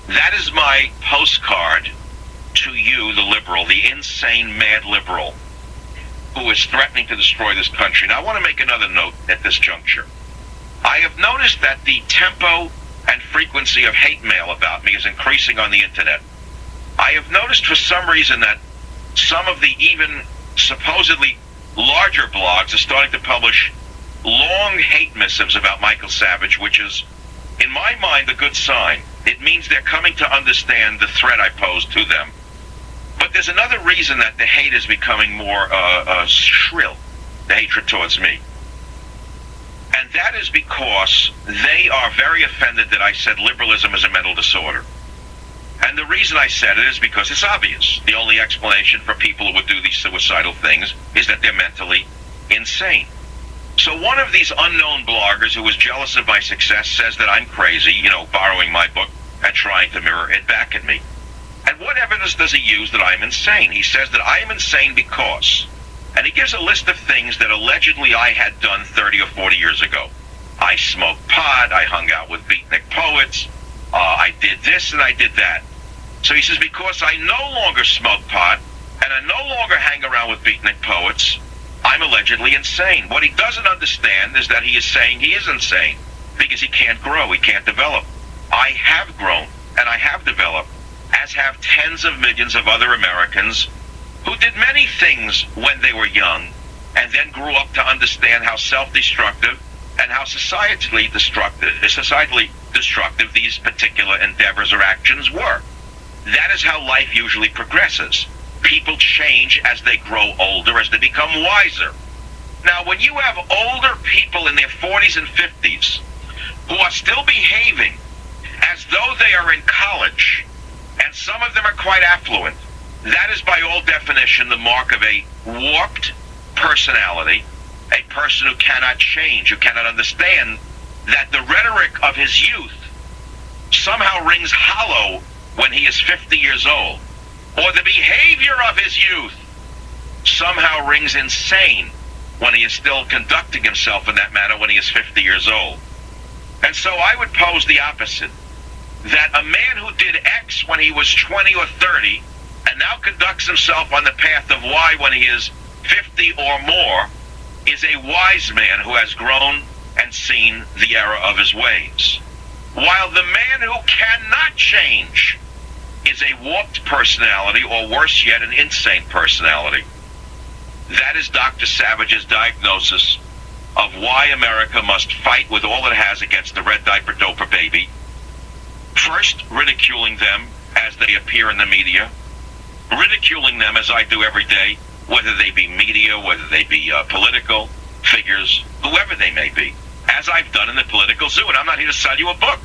That is my postcard to you, the liberal, the insane, mad liberal, who is threatening to destroy this country. Now, I want to make another note at this juncture. I have noticed that the tempo and frequency of hate mail about me is increasing on the internet. I have noticed for some reason that some of the even supposedly larger blogs are starting to publish long hate missives about Michael Savage, which is, in my mind, a good sign. It means they're coming to understand the threat I pose to them. But there's another reason that the hate is becoming more shrill, the hatred towards me. And that is because they are very offended that I said liberalism is a mental disorder. And the reason I said it is because it's obvious. The only explanation for people who would do these suicidal things is that they're mentally insane. So one of these unknown bloggers who was jealous of my success says that I'm crazy, borrowing my book and trying to mirror it back at me. And what evidence does he use that I'm insane? He says that I am insane because, and he gives a list of things that allegedly I had done 30 or 40 years ago. I smoked pot, I hung out with beatnik poets, I did this and I did that. So he says, because I no longer smoke pot and I no longer hang around with beatnik poets, I'm allegedly insane. What he doesn't understand is that he is saying he is insane because he can't grow, he can't develop. I have grown and I have developed, as have tens of millions of other Americans who did many things when they were young and then grew up to understand how self-destructive and how societally destructive these particular endeavors or actions were. That is how life usually progresses. People change as they grow older, as they become wiser. Now, when you have older people in their 40s and 50s who are still behaving as though they are in college, and some of them are quite affluent, that is by all definition the mark of a warped personality, a person who cannot change, who cannot understand that the rhetoric of his youth somehow rings hollow when he is 50 years old, or the behavior of his youth somehow rings insane when he is still conducting himself in that manner when he is 50 years old. And so I would pose the opposite, that a man who did X when he was 20 or 30 and now conducts himself on the path of Y when he is 50 or more is a wise man who has grown and seen the error of his ways. While the man who cannot change is a warped personality, or worse yet, an insane personality. That is Dr. Savage's diagnosis of why America must fight with all it has against the red diaper doper baby. First, ridiculing them as they appear in the media, ridiculing them as I do every day, whether they be media, whether they be political figures, whoever they may be, as I've done in the political zoo. And I'm not here to sell you a book.